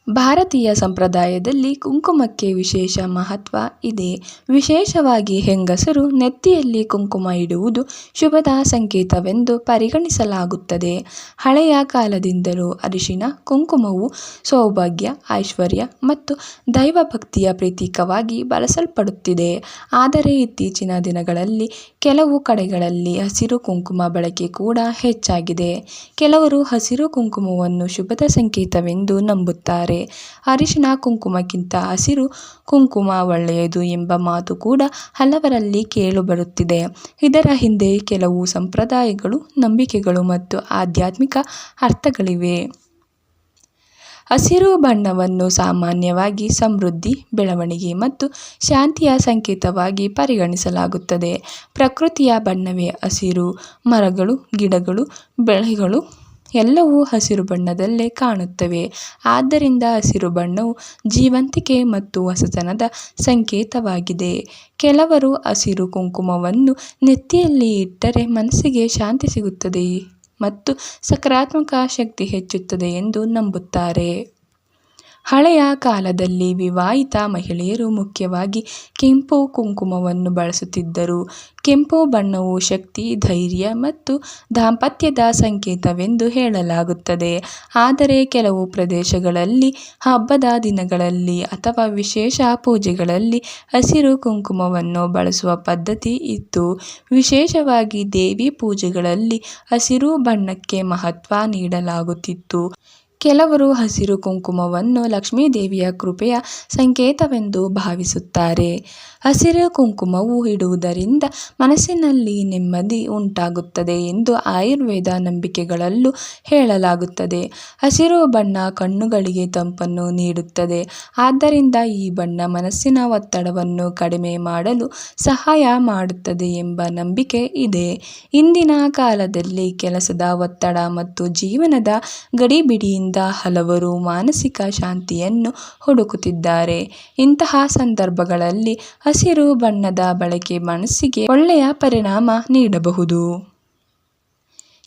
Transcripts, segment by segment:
ಭಾರತೀಯ ಸಂಪ್ರದಾಯದಲ್ಲಿ ಕುಂಕುಮಕ್ಕೆ ವಿಶೇಷ ಮಹತ್ವ ಇದೆ. ವಿಶೇಷವಾಗಿ ಹೆಂಗಸರು ನೆತ್ತಿಯಲ್ಲಿ ಕುಂಕುಮ ಇಡುವುದು ಶುಭದ ಸಂಕೇತವೆಂದು ಪರಿಗಣಿಸಲಾಗುತ್ತದೆ. ಹಳೆಯ ಕಾಲದಿಂದಲೂ ಅರಿಶಿನ ಕುಂಕುಮವು ಸೌಭಾಗ್ಯ, ಐಶ್ವರ್ಯ ಮತ್ತು ದೈವಭಕ್ತಿಯ ಪ್ರತೀಕವಾಗಿ ಬಳಸಲ್ಪಡುತ್ತಿದೆ. ಆದರೆ ಇತ್ತೀಚಿನ ದಿನಗಳಲ್ಲಿ ಕೆಲವು ಕಡೆಗಳಲ್ಲಿ ಹಸಿರು ಕುಂಕುಮ ಬಳಕೆ ಕೂಡ ಹೆಚ್ಚಾಗಿದೆ. ಕೆಲವರು ಹಸಿರು ಕುಂಕುಮವನ್ನು ಶುಭದ ಸಂಕೇತವೆಂದು ನಂಬುತ್ತಾರೆ. ಅರಿಶಿನ ಕುಂಕುಮಕ್ಕಿಂತ ಹಸಿರು ಕುಂಕುಮ ಒಳ್ಳೆಯದು ಎಂಬ ಮಾತು ಕೂಡ ಹಲವರಲ್ಲಿ ಕೇಳಿಬರುತ್ತಿದೆ. ಇದರ ಹಿಂದೆ ಕೆಲವು ಸಂಪ್ರದಾಯಗಳು, ನಂಬಿಕೆಗಳು ಮತ್ತು ಆಧ್ಯಾತ್ಮಿಕ ಅರ್ಥಗಳಿವೆ. ಹಸಿರು ಬಣ್ಣವನ್ನು ಸಾಮಾನ್ಯವಾಗಿ ಸಮೃದ್ಧಿ, ಬೆಳವಣಿಗೆ ಮತ್ತು ಶಾಂತಿಯ ಸಂಕೇತವಾಗಿ ಪರಿಗಣಿಸಲಾಗುತ್ತದೆ. ಪ್ರಕೃತಿಯ ಬಣ್ಣವೇ ಹಸಿರು. ಮರಗಳು, ಗಿಡಗಳು, ಬೆಳೆಗಳು ಎಲ್ಲವೂ ಹಸಿರು ಬಣ್ಣದಲ್ಲೇ ಕಾಣುತ್ತವೆ. ಆದ್ದರಿಂದ ಹಸಿರು ಬಣ್ಣವು ಜೀವಂತಿಕೆ ಮತ್ತು ಹೊಸತನದ ಸಂಕೇತವಾಗಿದೆ. ಕೆಲವರು ಹಸಿರು ಕುಂಕುಮವನ್ನು ನೆತ್ತಿಯಲ್ಲಿ ಇಟ್ಟರೆ ಮನಸ್ಸಿಗೆ ಶಾಂತಿ ಸಿಗುತ್ತದೆ ಮತ್ತು ಸಕಾರಾತ್ಮಕ ಶಕ್ತಿ ಹೆಚ್ಚುತ್ತದೆ ಎಂದು ನಂಬುತ್ತಾರೆ. ಹಳೆಯ ಕಾಲದಲ್ಲಿ ವಿವಾಹಿತ ಮಹಿಳೆಯರು ಮುಖ್ಯವಾಗಿ ಕೆಂಪು ಕುಂಕುಮವನ್ನು ಬಳಸುತ್ತಿದ್ದರು. ಕೆಂಪು ಬಣ್ಣವು ಶಕ್ತಿ, ಧೈರ್ಯ ಮತ್ತು ದಾಂಪತ್ಯದ ಸಂಕೇತವೆಂದು ಹೇಳಲಾಗುತ್ತದೆ. ಆದರೆ ಕೆಲವು ಪ್ರದೇಶಗಳಲ್ಲಿ ಹಬ್ಬದ ದಿನಗಳಲ್ಲಿ ಅಥವಾ ವಿಶೇಷ ಪೂಜೆಗಳಲ್ಲಿ ಹಸಿರು ಕುಂಕುಮವನ್ನು ಬಳಸುವ ಪದ್ಧತಿ ಇತ್ತು. ವಿಶೇಷವಾಗಿ ದೇವಿ ಪೂಜೆಗಳಲ್ಲಿ ಹಸಿರು ಬಣ್ಣಕ್ಕೆ ಮಹತ್ವ ನೀಡಲಾಗುತ್ತಿತ್ತು. ಕೆಲವರು ಹಸಿರು ಕುಂಕುಮವನ್ನು ಲಕ್ಷ್ಮೀದೇವಿಯ ಕೃಪೆಯ ಸಂಕೇತವೆಂದು ಭಾವಿಸುತ್ತಾರೆ. ಹಸಿರು ಕುಂಕುಮವು ಇಡುವುದರಿಂದ ಮನಸ್ಸಿನಲ್ಲಿ ನೆಮ್ಮದಿ ಉಂಟಾಗುತ್ತದೆ ಎಂದು ಆಯುರ್ವೇದ ನಂಬಿಕೆಗಳಲ್ಲೂ ಹೇಳಲಾಗುತ್ತದೆ. ಹಸಿರು ಬಣ್ಣ ಕಣ್ಣುಗಳಿಗೆ ತಂಪನ್ನು ನೀಡುತ್ತದೆ. ಆದ್ದರಿಂದ ಈ ಬಣ್ಣ ಮನಸ್ಸಿನ ಒತ್ತಡವನ್ನು ಕಡಿಮೆ ಮಾಡಲು ಸಹಾಯ ಮಾಡುತ್ತದೆ ಎಂಬ ನಂಬಿಕೆ ಇದೆ. ಇಂದಿನ ಕಾಲದಲ್ಲಿ ಕೆಲಸದ ಒತ್ತಡ ಮತ್ತು ಜೀವನದ ಗಡಿಬಿಡಿಯಿಂದ ಹಲವರು ಮಾನಸಿಕ ಶಾಂತಿಯನ್ನು ಹುಡುಕುತ್ತಿದ್ದಾರೆ. ಇಂತಹ ಸಂದರ್ಭಗಳಲ್ಲಿ ಹಸಿರು ಬಣ್ಣದ ಬಳಕೆ ಮನಸ್ಸಿಗೆ ಒಳ್ಳೆಯ ಪರಿಣಾಮ ನೀಡಬಹುದು.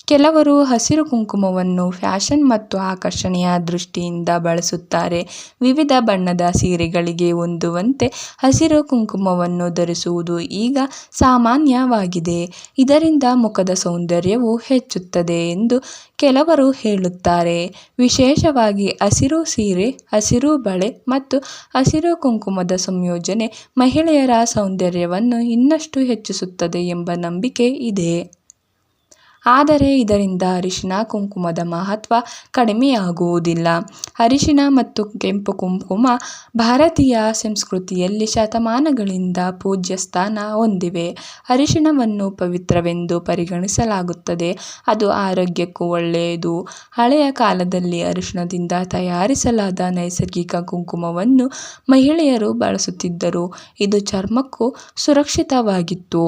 ಕೆಲವರು ಹಸಿರು ಕುಂಕುಮವನ್ನು ಫ್ಯಾಷನ್ ಮತ್ತು ಆಕರ್ಷಣೆಯ ದೃಷ್ಟಿಯಿಂದ ಬಳಸುತ್ತಾರೆ. ವಿವಿಧ ಬಣ್ಣದ ಸೀರೆಗಳಿಗೆ ಹೊಂದುವಂತೆ ಹಸಿರು ಕುಂಕುಮವನ್ನು ಧರಿಸುವುದು ಈಗ ಸಾಮಾನ್ಯವಾಗಿದೆ. ಇದರಿಂದ ಮುಖದ ಸೌಂದರ್ಯವು ಹೆಚ್ಚುತ್ತದೆ ಎಂದು ಕೆಲವರು ಹೇಳುತ್ತಾರೆ. ವಿಶೇಷವಾಗಿ ಹಸಿರು ಸೀರೆ, ಹಸಿರು ಬಳೆ ಮತ್ತು ಹಸಿರು ಕುಂಕುಮದ ಸಂಯೋಜನೆ ಮಹಿಳೆಯರ ಸೌಂದರ್ಯವನ್ನು ಇನ್ನಷ್ಟು ಹೆಚ್ಚಿಸುತ್ತದೆ ಎಂಬ ನಂಬಿಕೆ ಇದೆ. ಆದರೆ ಇದರಿಂದ ಅರಿಶಿನ ಕುಂಕುಮದ ಮಹತ್ವ ಕಡಿಮೆಯಾಗುವುದಿಲ್ಲ. ಅರಿಶಿನ ಮತ್ತು ಕೆಂಪು ಕುಂಕುಮ ಭಾರತೀಯ ಸಂಸ್ಕೃತಿಯಲ್ಲಿ ಶತಮಾನಗಳಿಂದ ಪೂಜ್ಯ ಸ್ಥಾನ ಹೊಂದಿವೆ. ಅರಿಶಿನವನ್ನು ಪವಿತ್ರವೆಂದು ಪರಿಗಣಿಸಲಾಗುತ್ತದೆ. ಅದು ಆರೋಗ್ಯಕ್ಕೂ ಒಳ್ಳೆಯದು. ಹಳೆಯ ಕಾಲದಲ್ಲಿ ಅರಿಶಿನದಿಂದ ತಯಾರಿಸಲಾದ ನೈಸರ್ಗಿಕ ಕುಂಕುಮವನ್ನು ಮಹಿಳೆಯರು ಬಳಸುತ್ತಿದ್ದರು. ಇದು ಚರ್ಮಕ್ಕೂ ಸುರಕ್ಷಿತವಾಗಿತ್ತು.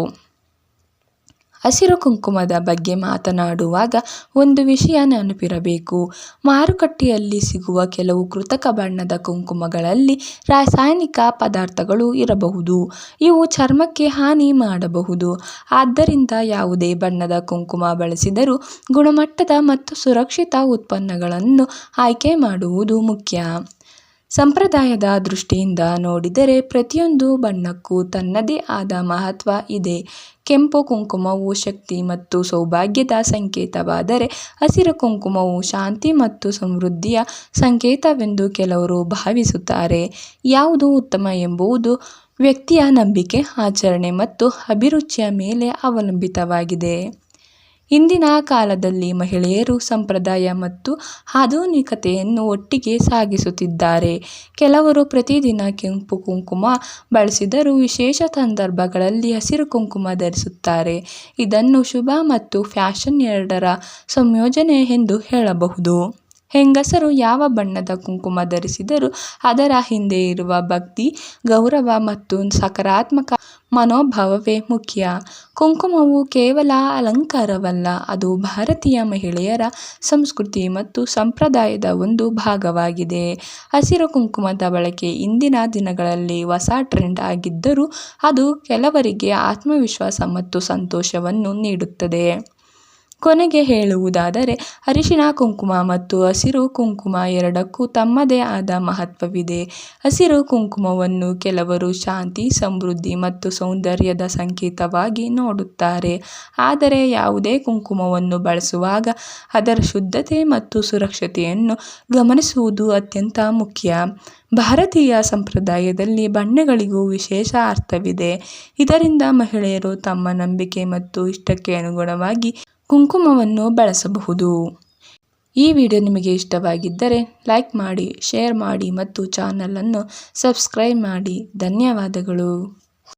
ಹಸಿರು ಕುಂಕುಮದ ಬಗ್ಗೆ ಮಾತನಾಡುವಾಗ ಒಂದು ವಿಷಯ ನೆನಪಿರಬೇಕು. ಮಾರುಕಟ್ಟೆಯಲ್ಲಿ ಸಿಗುವ ಕೆಲವು ಕೃತಕ ಬಣ್ಣದ ಕುಂಕುಮಗಳಲ್ಲಿ ರಾಸಾಯನಿಕ ಪದಾರ್ಥಗಳು ಇರಬಹುದು. ಇವು ಚರ್ಮಕ್ಕೆ ಹಾನಿ ಮಾಡಬಹುದು. ಆದ್ದರಿಂದ ಯಾವುದೇ ಬಣ್ಣದ ಕುಂಕುಮ ಬಳಸಿದರೂ ಗುಣಮಟ್ಟದ ಮತ್ತು ಸುರಕ್ಷಿತ ಉತ್ಪನ್ನಗಳನ್ನು ಆಯ್ಕೆ ಮಾಡುವುದು ಮುಖ್ಯ. ಸಂಪ್ರದಾಯದ ದೃಷ್ಟಿಯಿಂದ ನೋಡಿದರೆ ಪ್ರತಿಯೊಂದು ಬಣ್ಣಕ್ಕೂ ತನ್ನದೇ ಆದ ಮಹತ್ವ ಇದೆ. ಕೆಂಪು ಕುಂಕುಮವು ಶಕ್ತಿ ಮತ್ತು ಸೌಭಾಗ್ಯದ ಸಂಕೇತವಾದರೆ ಹಸಿರು ಕುಂಕುಮವು ಶಾಂತಿ ಮತ್ತು ಸಮೃದ್ಧಿಯ ಸಂಕೇತವೆಂದು ಕೆಲವರು ಭಾವಿಸುತ್ತಾರೆ. ಯಾವುದು ಉತ್ತಮ ಎಂಬುದು ವ್ಯಕ್ತಿಯ ನಂಬಿಕೆ, ಆಚರಣೆ ಮತ್ತು ಅಭಿರುಚಿಯ ಮೇಲೆ ಅವಲಂಬಿತವಾಗಿದೆ. ಇಂದಿನ ಕಾಲದಲ್ಲಿ ಮಹಿಳೆಯರು ಸಂಪ್ರದಾಯ ಮತ್ತು ಆಧುನಿಕತೆಯನ್ನು ಒಟ್ಟಿಗೆ ಸಾಗಿಸುತ್ತಿದ್ದಾರೆ. ಕೆಲವರು ಪ್ರತಿದಿನ ಕೆಂಪು ಕುಂಕುಮ ಬಳಸಿದರೂ ವಿಶೇಷ ಸಂದರ್ಭಗಳಲ್ಲಿ ಹಸಿರು ಕುಂಕುಮ ಧರಿಸುತ್ತಾರೆ. ಇದನ್ನು ಶುಭ ಮತ್ತು ಫ್ಯಾಷನ್ ಎರಡರ ಸಂಯೋಜನೆ ಎಂದು ಹೇಳಬಹುದು. ಹೆಂಗಸರು ಯಾವ ಬಣ್ಣದ ಕುಂಕುಮ ಧರಿಸಿದರೂ ಅದರ ಹಿಂದೆ ಇರುವ ಭಕ್ತಿ, ಗೌರವ ಮತ್ತು ಸಕಾರಾತ್ಮಕ ಮನೋಭಾವವೇ ಮುಖ್ಯ. ಕುಂಕುಮವು ಕೇವಲ ಅಲಂಕಾರವಲ್ಲ, ಅದು ಭಾರತೀಯ ಮಹಿಳೆಯರ ಸಂಸ್ಕೃತಿ ಮತ್ತು ಸಂಪ್ರದಾಯದ ಒಂದು ಭಾಗವಾಗಿದೆ. ಹಸಿರು ಕುಂಕುಮದ ಬಳಕೆ ಇಂದಿನ ದಿನಗಳಲ್ಲಿ ಹೊಸ ಟ್ರೆಂಡ್ ಆಗಿದ್ದರೂ ಅದು ಕೆಲವರಿಗೆ ಆತ್ಮವಿಶ್ವಾಸ ಮತ್ತು ಸಂತೋಷವನ್ನು ನೀಡುತ್ತದೆ. ಕೊನೆಗೆ ಹೇಳುವುದಾದರೆ ಅರಿಶಿಣ ಕುಂಕುಮ ಮತ್ತು ಹಸಿರು ಕುಂಕುಮ ಎರಡಕ್ಕೂ ತಮ್ಮದೇ ಆದ ಮಹತ್ವವಿದೆ. ಹಸಿರು ಕುಂಕುಮವನ್ನು ಕೆಲವರು ಶಾಂತಿ, ಸಮೃದ್ಧಿ ಮತ್ತು ಸೌಂದರ್ಯದ ಸಂಕೇತವಾಗಿ ನೋಡುತ್ತಾರೆ. ಆದರೆ ಯಾವುದೇ ಕುಂಕುಮವನ್ನು ಬಳಸುವಾಗ ಅದರ ಶುದ್ಧತೆ ಮತ್ತು ಸುರಕ್ಷತೆಯನ್ನು ಗಮನಿಸುವುದು ಅತ್ಯಂತ ಮುಖ್ಯ. ಭಾರತೀಯ ಸಂಪ್ರದಾಯದಲ್ಲಿ ಬಣ್ಣಗಳಿಗೂ ವಿಶೇಷ ಅರ್ಥವಿದೆ. ಇದರಿಂದ ಮಹಿಳೆಯರು ತಮ್ಮ ನಂಬಿಕೆ ಮತ್ತು ಇಷ್ಟಕ್ಕೆ ಅನುಗುಣವಾಗಿ ಕುಂಕುಮವನ್ನು ಬಳಸಬಹುದು. ಈ ವಿಡಿಯೋ ನಿಮಗೆ ಇಷ್ಟವಾಗಿದ್ದರೆ ಲೈಕ್ ಮಾಡಿ, ಶೇರ್ ಮಾಡಿ ಮತ್ತು ಚಾನಲನ್ನು ಸಬ್ಸ್ಕ್ರೈಬ್ ಮಾಡಿ. ಧನ್ಯವಾದಗಳು.